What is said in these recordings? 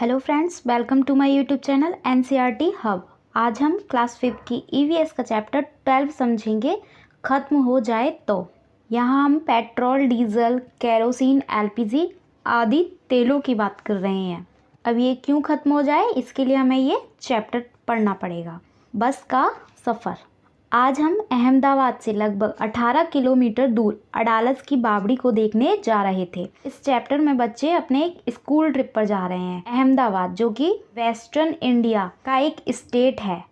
Hello friends, welcome to my YouTube channel NCERT hub. आज हम class 5 की EVS का चैप्टर 12 समझेंगे, ख़त्म हो जाए तो। यहाँ हम पेट्रोल, डीजल, केरोसिन, एलपीजी आदि तेलों की बात कर रहे हैं। अब ये क्यों ख़त्म हो जाए, इसके लिए हमें ये चैप्टर पढ़ना पड़ेगा। बस का सफ़र। आज हम अहमदाबाद से लगभग 18 किलोमीटर दूर अडालज की बावड़ी को देखने जा रहे थे। इस चैप्टर में बच्चे अपने एक स्कूल ट्रिप पर जा रहे हैं। अहमदाबाद, जो कि वेस्टर्न इंडिया का एक स्टेट है,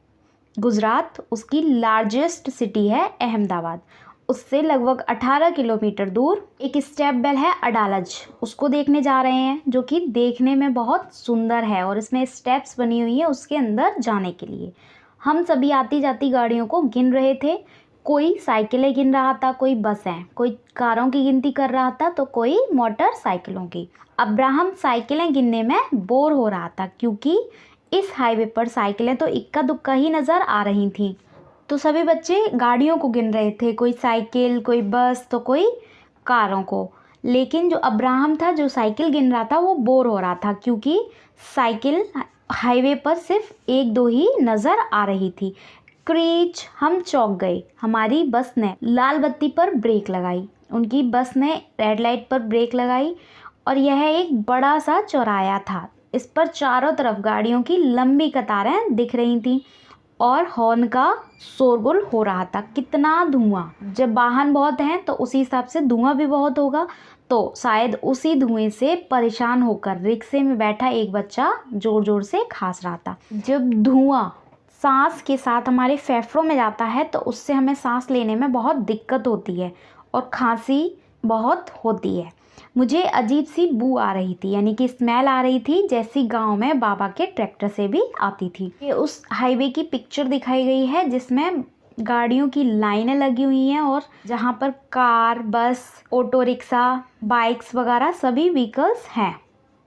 गुजरात, उसकी लार्जेस्ट सिटी है अहमदाबाद। उससे लगभग 18 किलोमीटर दूर एक स्टेप वेल है अडालज, उसको देखने जा रहे हैं, जो कि देखने में बहुत सुंदर है और इसमें स्टेप्स बनी हुई है उसके अंदर जाने के लिए। हम सभी आती जाती गाड़ियों को गिन रहे थे। कोई साइकिलें गिन रहा था, कोई बसें, कोई कारों की गिनती कर रहा था, तो कोई मोटरसाइकिलों की। अब्राहम साइकिलें गिनने में बोर हो रहा था, क्योंकि इस हाईवे पर साइकिलें तो इक्का दुक्का ही नज़र आ रही थीं। तो सभी बच्चे गाड़ियों को गिन रहे थे, कोई साइकिल, कोई बस, तो कोई कारों को। लेकिन जो अब्राहम था, जो साइकिल गिन रहा था, वो बोर हो रहा था, क्योंकि साइकिल हाईवे पर सिर्फ एक दो ही नज़र आ रही थी। क्रीच, हम चौंक गए। हमारी बस ने लाल बत्ती पर ब्रेक लगाई, उनकी बस ने रेड लाइट पर ब्रेक लगाई, और यह एक बड़ा सा चौराहा था। इस पर चारों तरफ गाड़ियों की लंबी कतारें दिख रही थीं और हॉर्न का शोरगुल हो रहा था। कितना धुआं! जब वाहन बहुत हैं तो उसी हिसाब से धुआं भी बहुत होगा। तो शायद उसी धुएं से परेशान होकर रिक्शे में बैठा एक बच्चा जोर जोर से खांस रहा था। जब धुआं सांस के साथ हमारे फेफड़ों में जाता है तो उससे हमें सांस लेने में बहुत दिक्कत होती है और खांसी बहुत होती है। मुझे अजीब सी बू आ रही थी, यानी कि स्मेल आ रही थी, जैसी गांव में बाबा के ट्रैक्टर से भी आती थी। ये उस हाईवे की पिक्चर दिखाई गई है जिसमें गाड़ियों की लाइनें लगी हुई हैं और जहां पर कार, बस, ऑटो रिक्शा, बाइक्स वगैरह सभी व्हीकल्स हैं।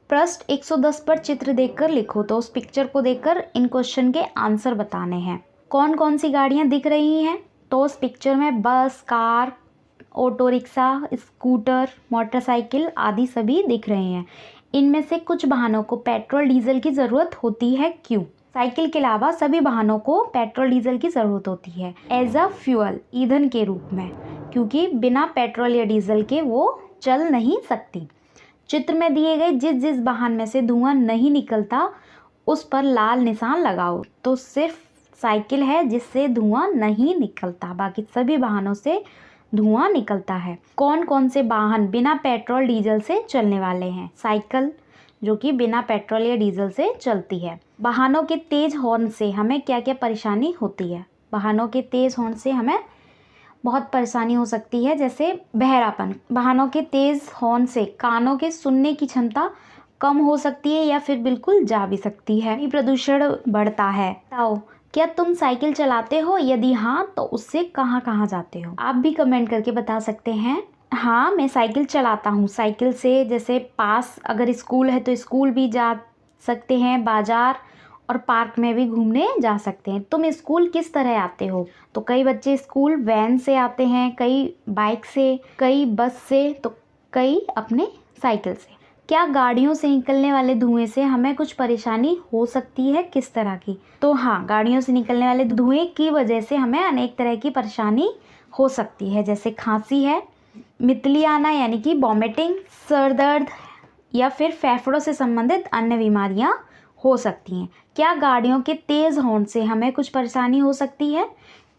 पृष्ठ 110 पर चित्र देखकर लिखो। तो उस पिक्चर को देखकर इन क्वेश्चन के आंसर बताने हैं। कौन कौन सी गाड़ियां दिख रही हैं? तो उस पिक्चर में बस, car, auto rickshaw, scooter, motorcycle आदि सभी दिख रहे हैं। इनमें से कुछ वाहनों को पेट्रोल डीजल की ज़रूरत होती है, क्यों? साइकिल के अलावा सभी वाहनों को पेट्रोल डीजल की ज़रूरत होती है एज अ फ्यूअल, ईंधन के रूप में, क्योंकि बिना पेट्रोल या डीजल के वो चल नहीं सकती। चित्र में दिए गए जिस जिस वाहन में से धुआं नहीं निकलता उस पर लाल निशान लगाओ। तो सिर्फ साइकिल है जिससे धुआं नहीं निकलता, बाकी सभी वाहनों से धुआं निकलता है। कौन कौन से वाहन बिना पेट्रोल डीजल से चलने वाले हैं? साइकिल, जो कि बिना पेट्रोल या डीजल से चलती है। वाहनों के तेज हॉर्न से हमें क्या क्या परेशानी होती है? वाहनों के तेज हॉर्न से हमें बहुत परेशानी हो सकती है, जैसे बहरापन। वाहनों के तेज हॉर्न से कानों के सुनने की क्षमता कम हो सकती है या फिर बिल्कुल जा भी सकती है। ध्वनि प्रदूषण बढ़ता है। बताओ, क्या तुम साइकिल चलाते हो? यदि हाँ, तो उससे कहाँ कहाँ जाते हो? आप भी कमेंट करके बता सकते हैं। हाँ, मैं साइकिल चलाता हूँ। साइकिल से जैसे पास अगर स्कूल है तो स्कूल भी जा सकते हैं, बाजार और पार्क में भी घूमने जा सकते हैं। तुम स्कूल किस तरह आते हो? तो कई बच्चे स्कूल वैन से आते हैं, कई बाइक से, कई बस से, तो कई अपने साइकिल से। क्या गाड़ियों से निकलने वाले धुएं से हमें कुछ परेशानी हो सकती है? किस तरह की? तो हाँ, गाड़ियों से निकलने वाले धुएं की वजह से हमें अनेक तरह की परेशानी हो सकती है, जैसे खांसी है, मितली आना यानी कि वॉमिटिंग, सर दर्द या फिर फेफड़ों से संबंधित अन्य बीमारियां हो सकती हैं। क्या गाड़ियों के तेज़ हॉर्न से हमें कुछ परेशानी हो सकती है?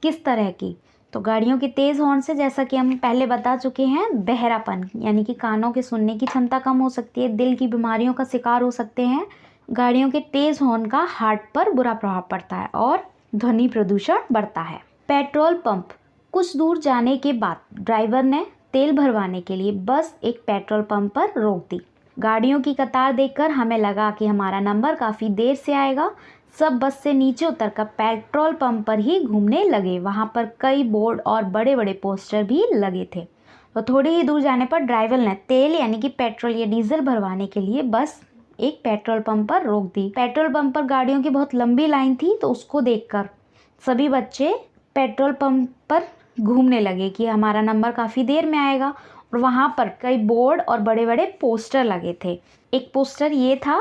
किस तरह की? तो गाड़ियों के तेज़ हॉर्न से, जैसा कि हम पहले बता चुके हैं, बहरापन यानी कि कानों के सुनने की क्षमता कम हो सकती है, दिल की बीमारियों का शिकार हो सकते हैं। गाड़ियों के तेज़ हॉर्न का हार्ट पर बुरा प्रभाव पड़ता है और ध्वनि प्रदूषण बढ़ता है। Petrol pump. कुछ दूर जाने के बाद ड्राइवर ने तेल भरवाने के लिए बस एक पेट्रोल पंप पर रोक दी। गाड़ियों की कतार देखकर हमें लगा कि हमारा नंबर काफ़ी देर से आएगा। सब बस से नीचे उतरकर पेट्रोल पंप पर ही घूमने लगे। वहाँ पर कई बोर्ड और बड़े बड़े पोस्टर भी लगे थे। तो थोड़ी ही दूर जाने पर ड्राइवर ने तेल यानी कि पेट्रोल या डीजल भरवाने के लिए बस एक पेट्रोल पंप पर रोक दी। पेट्रोल पंप पर गाड़ियों की बहुत लंबी लाइन थी, तो उसको देखकर सभी बच्चे पेट्रोल पंप पर घूमने लगे कि हमारा नंबर काफ़ी देर में आएगा। और वहाँ पर कई बोर्ड और बड़े बड़े पोस्टर लगे थे। एक पोस्टर ये था,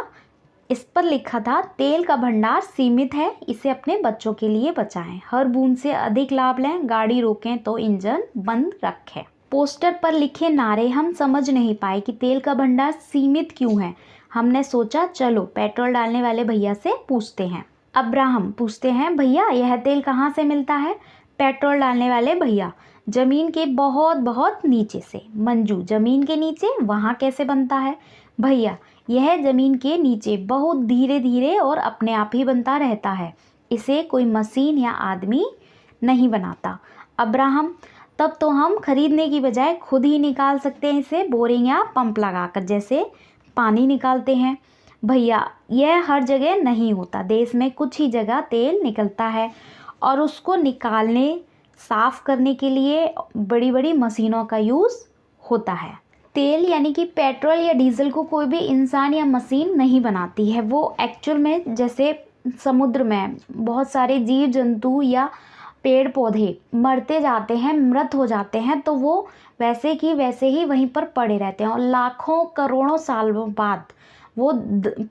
इस पर लिखा था तेल का भंडार सीमित है, इसे अपने बच्चों के लिए बचाएं, हर बूंद से अधिक लाभ लें, गाड़ी रोकें तो इंजन बंद रखें। पोस्टर पर लिखे नारे हम समझ नहीं पाए कि तेल का भंडार सीमित क्यों है। हमने सोचा चलो पेट्रोल डालने वाले भैया से पूछते हैं। अब्राहम पूछते हैं, भैया यह तेल कहाँ से मिलता है? पेट्रोल डालने वाले भैया, जमीन के बहुत बहुत नीचे से। मंजू, जमीन के नीचे, वहाँ कैसे बनता है? भैया, यह जमीन के नीचे बहुत धीरे धीरे और अपने आप ही बनता रहता है, इसे कोई मशीन या आदमी नहीं बनाता। अब्राहम, तब तो हम खरीदने की बजाय खुद ही निकाल सकते हैं इसे, बोरिंग या पंप लगाकर, जैसे पानी निकालते हैं। भैया, यह हर जगह नहीं होता, देश में कुछ ही जगह तेल निकलता है और उसको निकालने साफ करने के लिए बड़ी बड़ी मशीनों का यूज़ होता है। तेल यानी कि पेट्रोल या डीजल को कोई भी इंसान या मशीन नहीं बनाती है, वो एक्चुअल में जैसे समुद्र में बहुत सारे जीव जंतु या पेड़ पौधे मरते जाते हैं, मृत हो जाते हैं, तो वो वैसे की वैसे ही वहीं पर पड़े रहते हैं और लाखों करोड़ों सालों बाद वो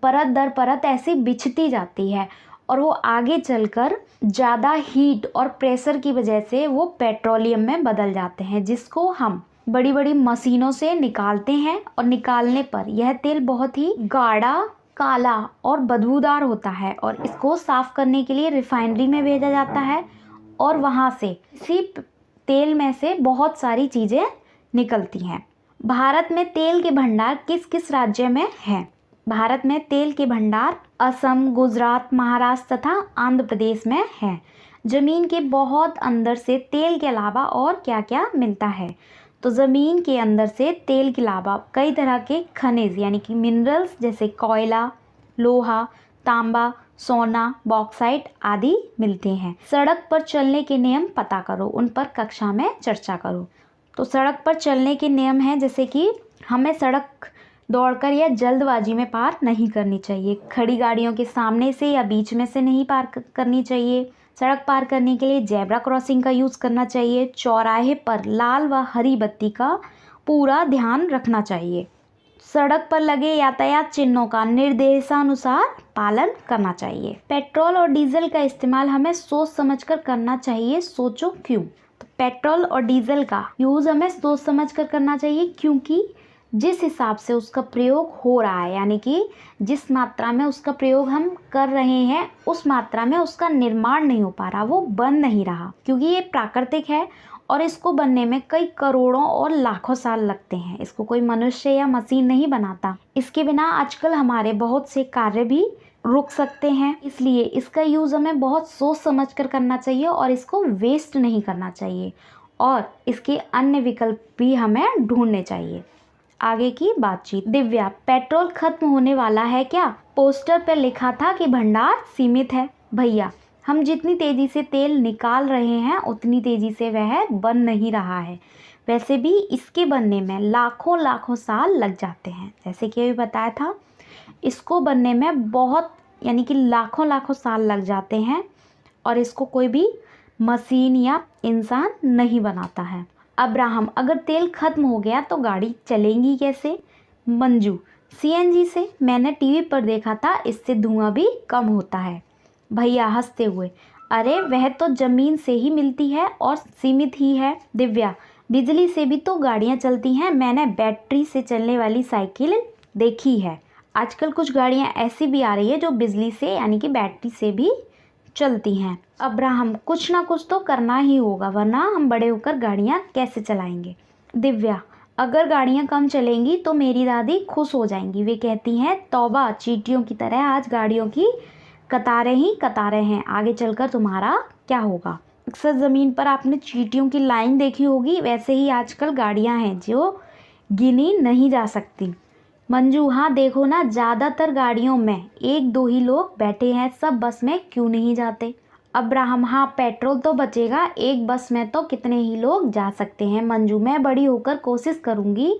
परत दर परत ऐसी बिछती जाती है और वो आगे चलकर ज़्यादा हीट और प्रेशर की वजह से वो पेट्रोलियम में बदल जाते हैं, जिसको हम बड़ी बड़ी मशीनों से निकालते हैं और निकालने पर यह तेल बहुत ही गाढ़ा, काला और बदबूदार होता है और इसको साफ करने के लिए रिफाइनरी में भेजा जाता है और वहाँ से इसी तेल में से बहुत सारी चीज़ें निकलती हैं। भारत में तेल के भंडार किस किस राज्य में हैं? भारत में तेल के भंडार असम, गुजरात, महाराष्ट्र तथा आंध्र प्रदेश में हैं। ज़मीन के बहुत अंदर से तेल के अलावा और क्या क्या मिलता है? तो ज़मीन के अंदर से तेल के अलावा कई तरह के खनिज यानी कि मिनरल्स जैसे कोयला, लोहा, तांबा, सोना, बॉक्साइट आदि मिलते हैं। सड़क पर चलने के नियम पता करो, उन पर कक्षा में चर्चा करो। तो सड़क पर चलने के नियम हैं जैसे कि हमें सड़क दौड़कर या जल्दबाजी में पार नहीं करनी चाहिए, खड़ी गाड़ियों के सामने से या बीच में से नहीं पार करनी चाहिए, सड़क पार करने के लिए जेब्रा क्रॉसिंग का यूज़ करना चाहिए, चौराहे पर लाल व हरी बत्ती का पूरा ध्यान रखना चाहिए, सड़क पर लगे यातायात चिन्हों का निर्देशानुसार पालन करना चाहिए। पेट्रोल और डीजल का इस्तेमाल हमें सोच समझकर करना चाहिए, सोचो क्यों? तो पेट्रोल और डीजल का यूज़ हमें सोच समझकर करना चाहिए क्योंकि जिस हिसाब से उसका प्रयोग हो रहा है यानी कि जिस मात्रा में उसका प्रयोग हम कर रहे हैं उस मात्रा में उसका निर्माण नहीं हो पा रहा, वो बन नहीं रहा, क्योंकि ये प्राकृतिक है और इसको बनने में कई करोड़ों और लाखों साल लगते हैं। इसको कोई मनुष्य या मशीन नहीं बनाता। इसके बिना आजकल हमारे बहुत से कार्य भी रुक सकते हैं, इसलिए इसका यूज़ हमें बहुत सोच समझ कर करना चाहिए और इसको वेस्ट नहीं करना चाहिए और इसके अन्य विकल्प भी हमें ढूंढने चाहिए। आगे की बातचीत। दिव्या, पेट्रोल खत्म होने वाला है क्या? पोस्टर पर लिखा था कि भंडार सीमित है। भैया, हम जितनी तेज़ी से तेल निकाल रहे हैं उतनी तेज़ी से वह बन नहीं रहा है, वैसे भी इसके बनने में लाखों लाखों साल लग जाते हैं। जैसे कि अभी बताया था, इसको बनने में बहुत यानी कि लाखों लाखों साल लग जाते हैं और इसको कोई भी मशीन या इंसान नहीं बनाता है। अब्राहम, अगर तेल खत्म हो गया तो गाड़ी चलेंगी कैसे? मंजू, सीएनजी से, मैंने टीवी पर देखा था, इससे धुआं भी कम होता है। भैया हंसते हुए, अरे वह तो ज़मीन से ही मिलती है और सीमित ही है। दिव्या, बिजली से भी तो गाड़ियाँ चलती हैं, मैंने बैटरी से चलने वाली साइकिल देखी है। आजकल कुछ गाड़ियाँ ऐसी भी आ रही है जो बिजली से यानी कि बैटरी से भी चलती हैं। अब्राहम, कुछ ना कुछ तो करना ही होगा वरना हम बड़े होकर गाड़ियाँ कैसे चलाएंगे? दिव्या, अगर गाड़ियाँ कम चलेंगी तो मेरी दादी खुश हो जाएंगी, वे कहती हैं तौबा, चींटियों की तरह आज गाड़ियों की कतारें ही कतारें हैं, आगे चलकर तुम्हारा क्या होगा? अक्सर ज़मीन पर आपने चींटियों की लाइन देखी होगी, वैसे ही आजकल गाड़ियाँ हैं जो गिनी नहीं जा सकती। मंजू, हाँ देखो ना, ज़्यादातर गाड़ियों में एक दो ही लोग बैठे हैं, सब बस में क्यों नहीं जाते? अब्राहम, हाँ पेट्रोल तो बचेगा, एक बस में तो कितने ही लोग जा सकते हैं। मंजू, मैं बड़ी होकर कोशिश करूँगी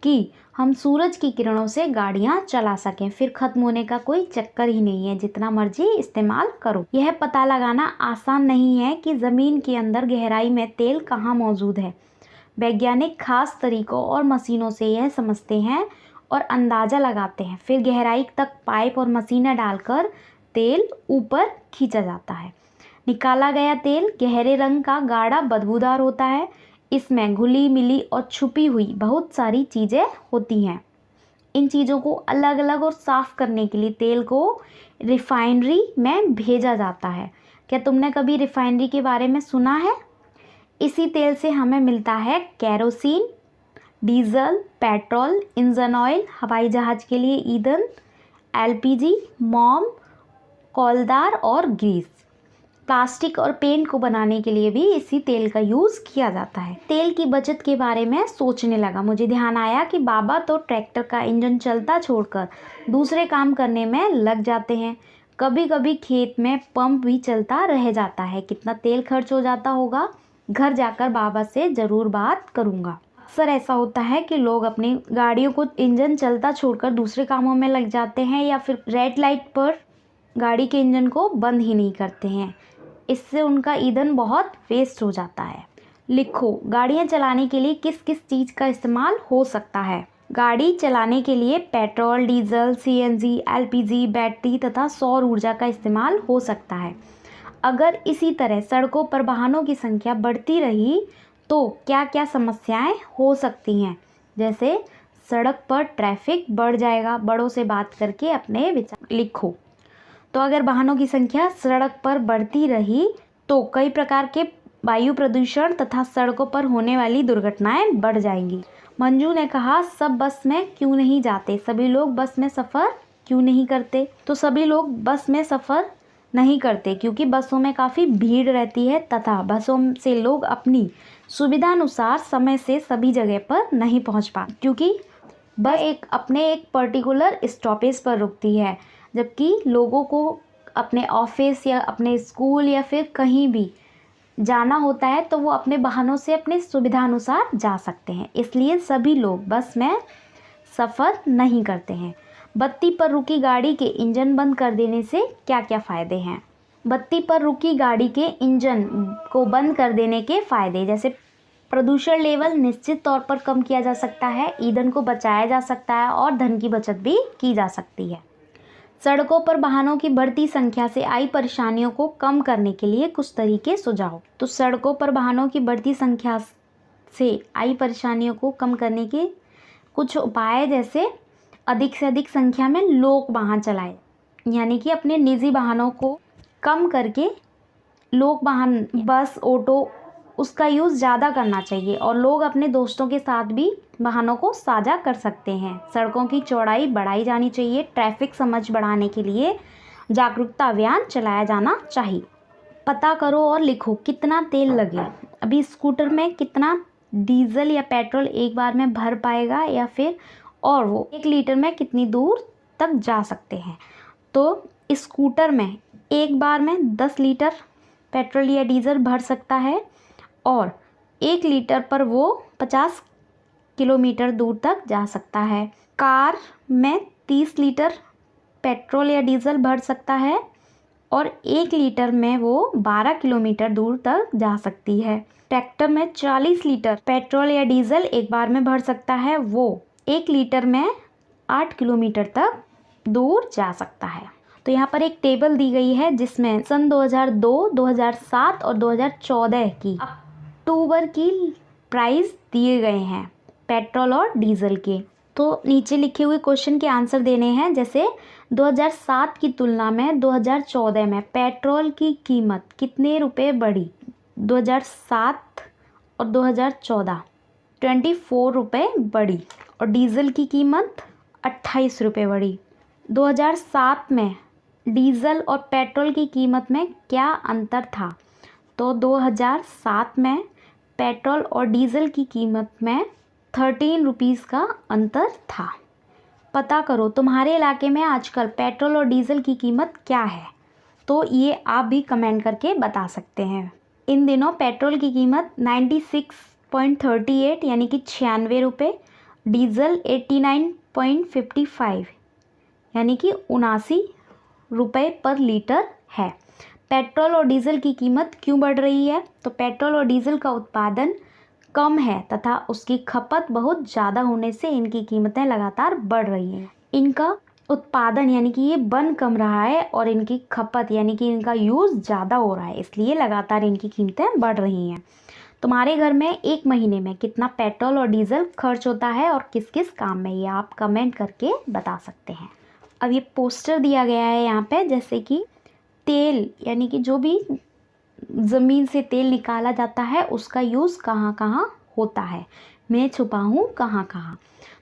कि हम सूरज की किरणों से गाड़ियाँ चला सकें, फिर ख़त्म होने का कोई चक्कर ही नहीं है, जितना मर्जी इस्तेमाल करो। यह पता लगाना आसान नहीं है कि ज़मीन के अंदर गहराई में तेल कहाँ मौजूद है। वैज्ञानिक खास तरीकों और मशीनों से यह समझते हैं और अंदाज़ा लगाते हैं। फिर गहराई तक पाइप और मशीनें डालकर तेल ऊपर खींचा जाता है। निकाला गया तेल गहरे रंग का गाढ़ा बदबूदार होता है। इसमें घुली मिली और छुपी हुई बहुत सारी चीज़ें होती हैं। इन चीज़ों को अलग अलग और साफ़ करने के लिए तेल को रिफाइनरी में भेजा जाता है। क्या तुमने कभी रिफाइनरी के बारे में सुना है? इसी तेल से हमें मिलता है kerosene, diesel, petrol, engine oil, हवाई जहाज़ के लिए ईंधन, एलपीजी, मोम, कोलदार और ग्रीस। प्लास्टिक और पेंट को बनाने के लिए भी इसी तेल का यूज़ किया जाता है। तेल की बचत के बारे में सोचने लगा। मुझे ध्यान आया कि बाबा तो ट्रैक्टर का इंजन चलता छोड़कर दूसरे काम करने में लग जाते हैं। कभी कभी खेत में पंप भी चलता रह जाता है। कितना तेल खर्च हो जाता होगा? घर जाकर बाबा से ज़रूर बात करूँगा। अक्सर ऐसा होता है कि लोग अपनी गाड़ियों को इंजन चलता छोड़कर दूसरे कामों में लग जाते हैं या फिर रेड लाइट पर गाड़ी के इंजन को बंद ही नहीं करते हैं। इससे उनका ईंधन बहुत वेस्ट हो जाता है। लिखो, गाड़ियाँ चलाने के लिए किस किस चीज़ का इस्तेमाल हो सकता है? गाड़ी चलाने के लिए petrol, diesel, CNG, LPG, battery तथा सौर ऊर्जा का इस्तेमाल हो सकता है। अगर इसी तरह सड़कों पर वाहनों की संख्या बढ़ती रही तो क्या क्या समस्याएं हो सकती हैं? जैसे सड़क पर ट्रैफिक बढ़ जाएगा। बड़ों से बात करके अपने विचार लिखो। तो अगर वाहनों की संख्या सड़क पर बढ़ती रही तो कई प्रकार के वायु प्रदूषण तथा सड़कों पर होने वाली दुर्घटनाएं बढ़ जाएंगी। मंजू ने कहा, सब बस में क्यों नहीं जाते? सभी लोग बस में सफ़र क्यों नहीं करते? तो सभी लोग बस में सफ़र नहीं करते क्योंकि बसों में काफ़ी भीड़ रहती है तथा बसों से लोग अपनी सुविधा अनुसार समय से सभी जगह पर नहीं पहुंच पाते, क्योंकि बस एक पर्टिकुलर स्टॉपेज पर रुकती है, जबकि लोगों को अपने ऑफिस या अपने स्कूल या फिर कहीं भी जाना होता है तो वो अपने वाहनों से अपनी सुविधा अनुसार जा सकते हैं। इसलिए सभी लोग बस में सफ़र नहीं करते हैं। बत्ती पर रुकी गाड़ी के इंजन बंद कर देने से क्या क्या फ़ायदे हैं? बत्ती पर रुकी गाड़ी के इंजन को बंद कर देने के फ़ायदे, जैसे प्रदूषण लेवल निश्चित तौर पर कम किया जा सकता है, ईंधन को बचाया जा सकता है और धन की बचत भी की जा सकती है। सड़कों पर वाहनों की बढ़ती संख्या से आई परेशानियों को कम करने के लिए कुछ तरीके सुझाओ। तो सड़कों पर वाहनों की बढ़ती संख्या से आई परेशानियों को कम करने के कुछ उपाय, जैसे अधिक से अधिक संख्या में लोग वाहन चलाएं, यानी कि अपने निजी वाहनों को कम करके लोग वाहन, बस, ऑटो, उसका यूज़ ज़्यादा करना चाहिए और लोग अपने दोस्तों के साथ भी वाहनों को साझा कर सकते हैं। सड़कों की चौड़ाई बढ़ाई जानी चाहिए। ट्रैफिक समझ बढ़ाने के लिए जागरूकता अभियान चलाया जाना चाहिए। पता करो और लिखो, कितना तेल लगे? अभी स्कूटर में कितना डीजल या पेट्रोल एक बार में भर पाएगा, या फिर और वो 1 लीटर में कितनी दूर तक जा सकते हैं? तो स्कूटर में एक बार में 10 लीटर पेट्रोल या डीजल भर सकता है और 1 लीटर पर वो 50 किलोमीटर दूर तक जा सकता है। कार में 30 लीटर पेट्रोल या डीजल भर सकता है और 1 लीटर में वो 12 किलोमीटर दूर तक जा सकती है। ट्रैक्टर में 40 लीटर पेट्रोल या डीजल एक बार में भर सकता है, वो 1 लीटर में 8 किलोमीटर तक दूर जा सकता है। तो यहाँ पर एक टेबल दी गई है जिसमें सन 2002, 2007 और 2014 की अक्टूबर की प्राइस दिए गए हैं पेट्रोल और डीजल के। तो नीचे लिखे हुए क्वेश्चन के आंसर देने हैं। जैसे 2007 की तुलना में 2014 में पेट्रोल की कीमत कितने रुपए बढ़ी? 2007 और 2014 24 रुपये बढ़ी और डीजल की कीमत 28 रुपये बढ़ी। 2007 में डीजल और पेट्रोल की कीमत में क्या अंतर था? तो 2007 में पेट्रोल और डीजल की कीमत में 13 रुपीज़ का अंतर था। पता करो तुम्हारे इलाके में आजकल पेट्रोल और डीजल की कीमत क्या है? तो ये आप भी कमेंट करके बता सकते हैं। इन दिनों पेट्रोल की कीमत 96.38 यानी कि 96 रुपये, डीजल 89.55 यानी कि 79 रुपये पर लीटर है। पेट्रोल और डीजल की कीमत क्यों बढ़ रही है? तो पेट्रोल और डीजल का उत्पादन कम है तथा उसकी खपत बहुत ज़्यादा होने से इनकी कीमतें लगातार बढ़ रही हैं। इनका उत्पादन यानी कि ये बन कम रहा है और इनकी खपत यानी कि इनका यूज़ ज़्यादा हो रहा है, इसलिए लगातार इनकी कीमतें बढ़ रही हैं। तुम्हारे घर में एक महीने में कितना पेट्रोल और डीजल खर्च होता है और किस किस काम में, ये आप कमेंट करके बता सकते हैं। अब ये पोस्टर दिया गया है यहाँ पे, जैसे कि तेल यानी कि जो भी ज़मीन से तेल निकाला जाता है उसका यूज़ कहाँ कहाँ होता है, मैं छुपा हूँ कहाँ कहाँ।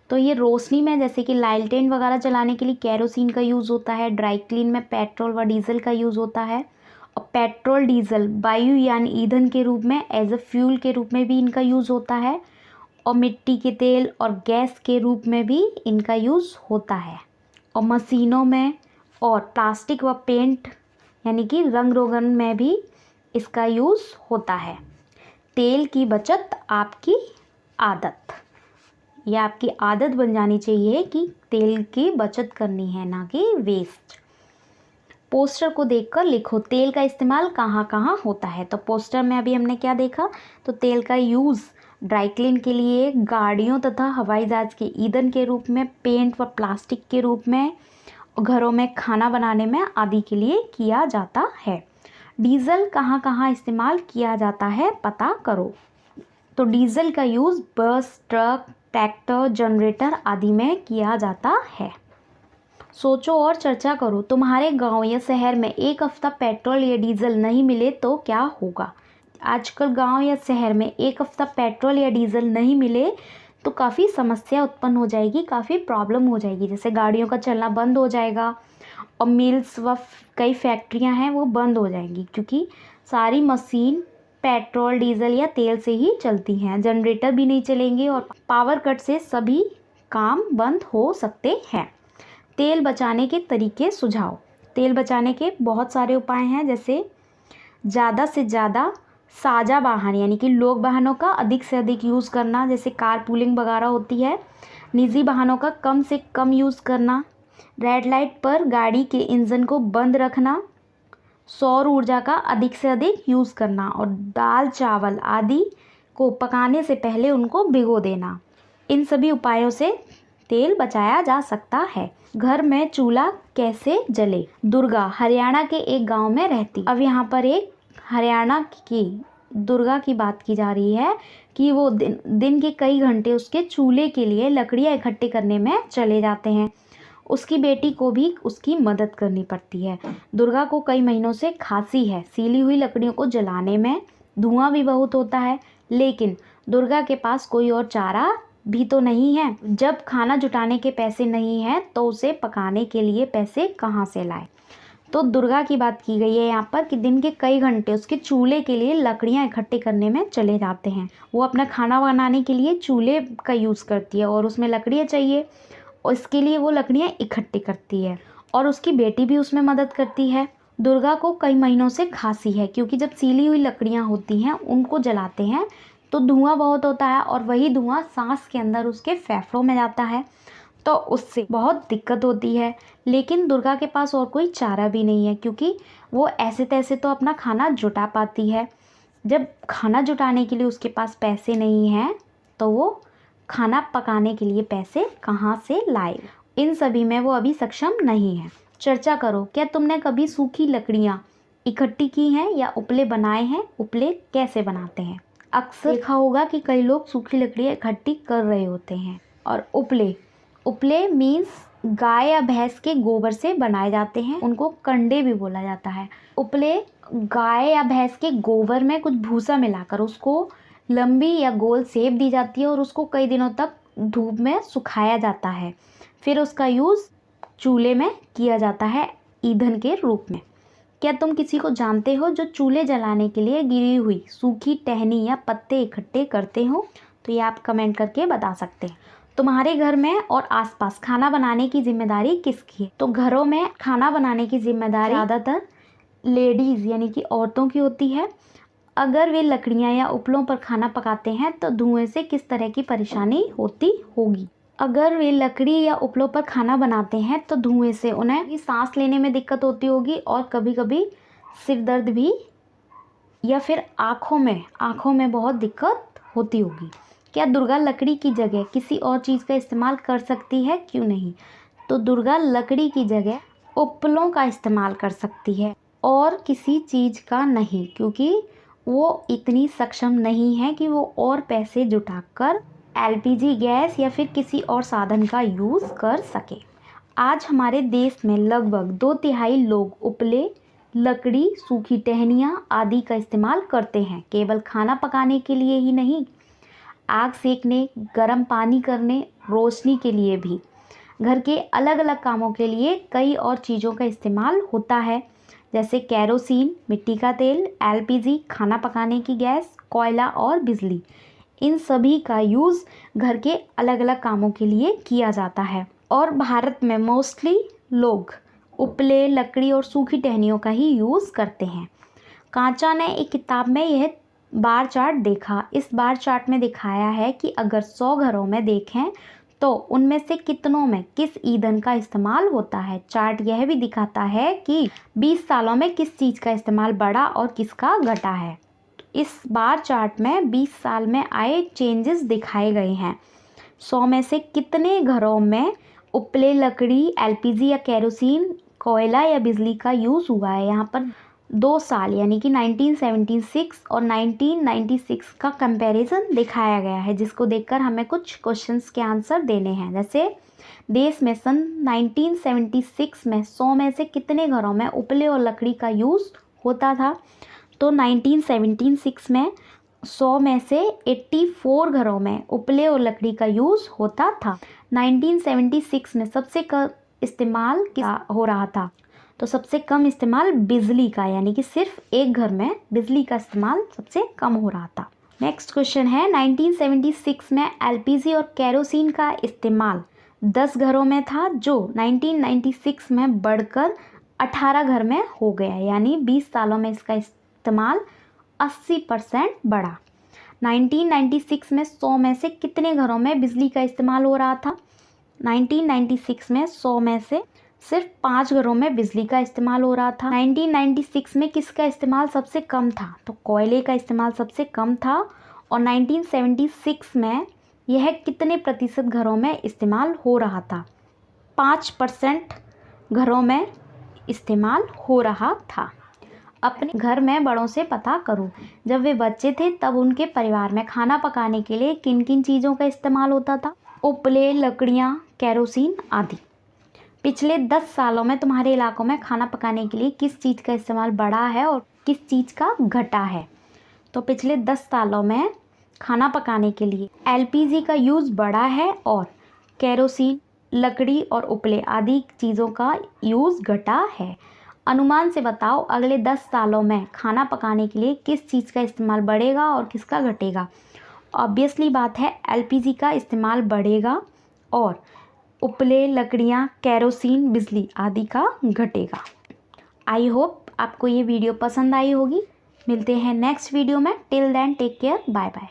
तो ये रोशनी में जैसे कि लालटेन वगैरह जलाने के लिए केरोसिन का यूज़ होता है, ड्राई क्लीन में पेट्रोल व डीजल का यूज़ होता है, और पेट्रोल डीजल वायु यानी ईंधन के रूप में एज अ फ्यूल के रूप में भी इनका यूज़ होता है, और मिट्टी के तेल और गैस के रूप में भी इनका यूज़ होता है, और मशीनों में और प्लास्टिक व पेंट यानी कि रंग रोगन में भी इसका यूज़ होता है। तेल की बचत आपकी आदत, यह आपकी आदत बन जानी चाहिए कि तेल की बचत करनी है, ना कि वेस्ट। पोस्टर को देखकर लिखो तेल का इस्तेमाल कहाँ कहाँ होता है। तो पोस्टर में अभी हमने क्या देखा, तो तेल का यूज़ ड्राई क्लीन के लिए, गाड़ियों तथा हवाई जहाज के ईंधन के रूप में, पेंट व प्लास्टिक के रूप में, घरों में खाना बनाने में आदि के लिए किया जाता है। डीजल कहाँ कहाँ इस्तेमाल किया जाता है पता करो। तो डीजल का यूज़ बस, ट्रक, ट्रैक्टर, जनरेटर आदि में किया जाता है। सोचो और चर्चा करो, तुम्हारे गांव या शहर में एक हफ्ता पेट्रोल या डीजल नहीं मिले तो क्या होगा। आजकल गांव या शहर में एक हफ्ता पेट्रोल या डीजल नहीं मिले तो काफ़ी समस्या उत्पन्न हो जाएगी, काफ़ी प्रॉब्लम हो जाएगी। जैसे गाड़ियों का चलना बंद हो जाएगा और मिल्स व कई फैक्ट्रियां हैं वो बंद हो जाएंगी, क्योंकि सारी मशीन पेट्रोल, डीजल या तेल से ही चलती हैं। जनरेटर भी नहीं चलेंगे और पावर कट से सभी काम बंद हो सकते हैं। तेल बचाने के तरीके सुझाव। तेल बचाने के बहुत सारे उपाय हैं, जैसे ज़्यादा से ज़्यादा साझा वाहन यानी कि लोग वाहनों का अधिक से अधिक यूज़ करना, जैसे कार पूलिंग वगैरह होती है। निजी वाहनों का कम से कम यूज़ करना। रेड लाइट पर गाड़ी के इंजन को बंद रखना। सौर ऊर्जा का अधिक से अधिक यूज़ करना, और दाल चावल आदि को पकाने से पहले उनको भिगो देना। इन सभी उपायों से तेल बचाया जा सकता है। घर में चूल्हा कैसे जले। दुर्गा हरियाणा के एक गांव में रहती। अब यहाँ पर एक हरियाणा की दुर्गा की बात की जा रही है कि वो दिन के कई घंटे उसके चूल्हे के लिए लकड़ियाँ इकट्ठे करने में चले जाते हैं। उसकी बेटी को भी उसकी मदद करनी पड़ती है। दुर्गा को कई महीनों से खांसी है। सीली हुई लकड़ियों को जलाने में धुआं भी बहुत होता है, लेकिन दुर्गा के पास कोई और चारा भी तो नहीं है। जब खाना जुटाने के पैसे नहीं हैं तो उसे पकाने के लिए पैसे कहाँ से लाए। तो दुर्गा की बात की गई है यहाँ पर कि दिन के कई घंटे उसके चूल्हे के लिए लकड़ियाँ इकट्ठे करने में चले जाते हैं। वो अपना खाना बनाने के लिए चूल्हे का यूज़ करती है और उसमें लकड़ियाँ चाहिए, और इसके लिए वो लकड़ियाँ इकट्ठी करती है, और उसकी बेटी भी उसमें मदद करती है। दुर्गा को कई महीनों से खांसी है, क्योंकि जब सीली हुई लकड़ियाँ होती हैं उनको जलाते हैं तो धुआं बहुत होता है, और वही धुआं सांस के अंदर उसके फेफड़ों में जाता है, तो उससे बहुत दिक्कत होती है। लेकिन दुर्गा के पास और कोई चारा भी नहीं है, क्योंकि वो ऐसे तैसे तो अपना खाना जुटा पाती है। जब खाना जुटाने के लिए उसके पास पैसे नहीं हैं तो वो खाना पकाने के लिए पैसे कहाँ से लाए। इन सभी में वो अभी सक्षम नहीं है। चर्चा करो, क्या तुमने कभी सूखी लकड़ियाँ इकट्ठी की हैं या उपले बनाए हैं। उपले कैसे बनाते हैं। अक्सर देखा होगा कि कई लोग सूखी लकड़ियाँ इकट्ठी कर रहे होते हैं। और उपले मीन्स गाय या भैंस के गोबर से बनाए जाते हैं, उनको कंडे भी बोला जाता है। उपले गाय या भैंस के गोबर में कुछ भूसा मिलाकर उसको लंबी या गोल शेप दी जाती है और उसको कई दिनों तक धूप में सुखाया जाता है। फिर उसका यूज़ चूल्हे में किया जाता है ईंधन के रूप में। क्या तुम किसी को जानते हो जो चूल्हे जलाने के लिए गिरी हुई सूखी टहनी या पत्ते इकट्ठे करते हो। तो ये आप कमेंट करके बता सकते हैं। तुम्हारे घर में और आसपास खाना बनाने की जिम्मेदारी किसकी है। तो घरों में खाना बनाने की जिम्मेदारी ज़्यादातर लेडीज़ यानी कि औरतों की होती है। अगर वे लकड़ियाँ या उपलों पर खाना पकाते हैं तो धुएं से किस तरह की परेशानी होती होगी। अगर वे लकड़ी या उपलों पर खाना बनाते हैं तो धुएं से उन्हें सांस लेने में दिक्कत होती होगी, और कभी कभी सिर दर्द भी, या फिर आँखों में बहुत दिक्कत होती होगी। क्या दुर्गा लकड़ी की जगह किसी और चीज़ का इस्तेमाल कर सकती है, क्यों नहीं? तो दुर्गा लकड़ी की जगह उपलों का इस्तेमाल कर सकती है और किसी चीज़ का नहीं, क्योंकि वो इतनी सक्षम नहीं है कि वो और पैसे जुटाकर एलपीजी गैस या फिर किसी और साधन का यूज़ कर सके। आज हमारे देश में लगभग 2/3 लोग उपले, लकड़ी, सूखी टहनियाँ आदि का इस्तेमाल करते हैं। केवल खाना पकाने के लिए ही नहीं, आग सेकने, गर्म पानी करने, रोशनी के लिए भी। घर के अलग अलग कामों के लिए कई और चीज़ों का इस्तेमाल होता है, जैसे केरोसिन, मिट्टी का तेल, एलपीजी, खाना पकाने की गैस, कोयला और बिजली। इन सभी का यूज़ घर के अलग अलग कामों के लिए किया जाता है और भारत में मोस्टली लोग उपले, लकड़ी और सूखी टहनियों का ही यूज़ करते हैं। कांचा ने एक किताब में यह बार चार्ट देखा। इस बार चार्ट में दिखाया है कि अगर 100 घरों में देखें तो उनमें से कितनों में किस ईंधन का इस्तेमाल होता है। चार्ट यह भी दिखाता है कि 20 सालों में किस चीज़ का इस्तेमाल बढ़ा और किसका घटा है। इस बार चार्ट में 20 साल में आए चेंजेस दिखाए गए हैं। 100 में से कितने घरों में उपले, लकड़ी, एलपीजी या केरोसिन, कोयला या बिजली का यूज़ हुआ है। यहाँ पर 2 साल यानी कि 1976 और 1996 का कंपैरिजन दिखाया गया है, जिसको देखकर हमें कुछ क्वेश्चंस के आंसर देने हैं। जैसे देश में सन 1976 में 100 में से कितने घरों में उपले और लकड़ी का यूज़ होता था। तो 1976 में 100 में से 84 घरों में उपले और लकड़ी का यूज़ होता था। 1976 में सबसे कम इस्तेमाल क्या हो रहा था, तो सबसे कम इस्तेमाल बिजली का, यानी कि सिर्फ एक घर में बिजली का इस्तेमाल सबसे कम हो रहा था। नेक्स्ट क्वेश्चन है, 1976 में एलपीजी और केरोसिन का इस्तेमाल 10 घरों में था, जो 1996 में बढ़कर 18 घर में हो गया, यानी 20 सालों में इसका इस्तेमाल 80% बढ़ा। 1996 में 100 में से कितने घरों में बिजली का इस्तेमाल हो रहा था। 1996 में 100 में से सिर्फ 5 घरों में बिजली का इस्तेमाल हो रहा था। 1996 में किसका इस्तेमाल सबसे कम था, तो कोयले का इस्तेमाल सबसे कम था। और 1976 में यह कितने प्रतिशत घरों में इस्तेमाल हो रहा था, 5% घरों में इस्तेमाल हो रहा था। अपने घर में बड़ों से पता करो, जब वे बच्चे थे तब उनके परिवार में खाना पकाने के लिए किन किन चीज़ों का इस्तेमाल होता था। उपले, लकड़ियाँ, केरोसिन आदि। पिछले 10 सालों में तुम्हारे इलाकों में खाना पकाने के लिए किस चीज़ का इस्तेमाल बढ़ा है और किस चीज़ का घटा है। तो पिछले 10 सालों में खाना पकाने के लिए एलपीजी का यूज़ बढ़ा है और केरोसिन, लकड़ी और उपले आदि चीज़ों का यूज़ घटा है। अनुमान से बताओ अगले 10 सालों में खाना पकाने के लिए किस चीज़ का इस्तेमाल बढ़ेगा और किसका घटेगा। ऑब्वियसली बात है, एलपीजी का इस्तेमाल बढ़ेगा और उपले, लकड़ियाँ, केरोसिन, बिजली आदि का घटेगा। आई होप आपको ये वीडियो पसंद आई होगी। मिलते हैं नेक्स्ट वीडियो में। Till then take care, bye bye.